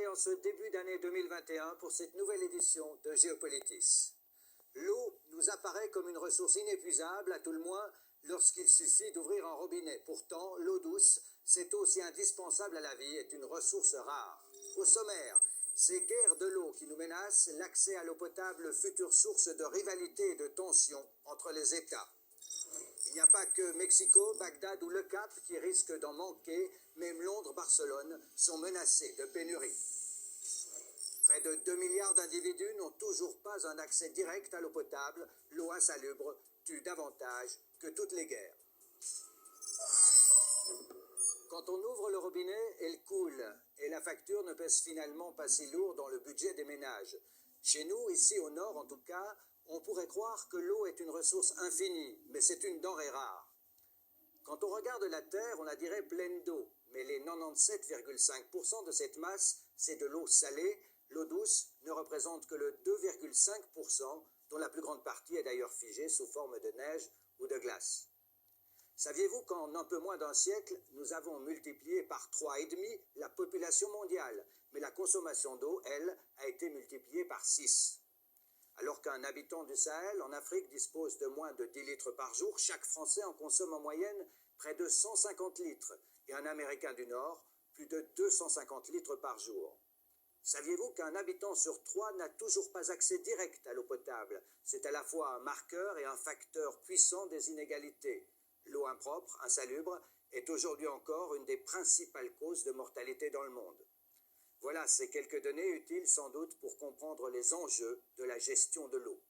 en ce début d'année 2021 pour cette nouvelle édition de Géopolitis. L'eau nous apparaît comme une ressource inépuisable, à tout le moins lorsqu'il suffit d'ouvrir un robinet. Pourtant, l'eau douce, cette eau si indispensable à la vie, est une ressource rare. Au sommaire, ces guerres de l'eau qui nous menacent, l'accès à l'eau potable, future source de rivalité et de tension entre les États. Il n'y a pas que Mexico, Bagdad ou Le Cap qui risquent d'en manquer, même Londres, Barcelone sont menacés de pénurie. Près de 2 milliards d'individus n'ont toujours pas un accès direct à l'eau potable. L'eau insalubre tue davantage que toutes les guerres. Quand on ouvre le robinet, elle coule et la facture ne pèse finalement pas si lourd dans le budget des ménages. Chez nous, ici au nord en tout cas, on pourrait croire que l'eau est une ressource infinie, mais c'est une denrée rare. Quand on regarde la Terre, on la dirait pleine d'eau, mais les 97,5% de cette masse, c'est de l'eau salée. L'eau douce ne représente que le 2,5%, dont la plus grande partie est d'ailleurs figée sous forme de neige ou de glace. Saviez-vous qu'en un peu moins d'un siècle, nous avons multiplié par 3,5 la population mondiale, mais la consommation d'eau, elle, a été multipliée par 6. Alors qu'un habitant du Sahel, en Afrique, dispose de moins de 10 litres par jour, chaque Français en consomme en moyenne près de 150 litres, et un Américain du Nord, plus de 250 litres par jour. Saviez-vous qu'un habitant sur 3 n'a toujours pas accès direct à l'eau potable? C'est à la fois un marqueur et un facteur puissant des inégalités. L'eau impropre, insalubre, est aujourd'hui encore une des principales causes de mortalité dans le monde. Voilà ces quelques données utiles sans doute pour comprendre les enjeux de la gestion de l'eau.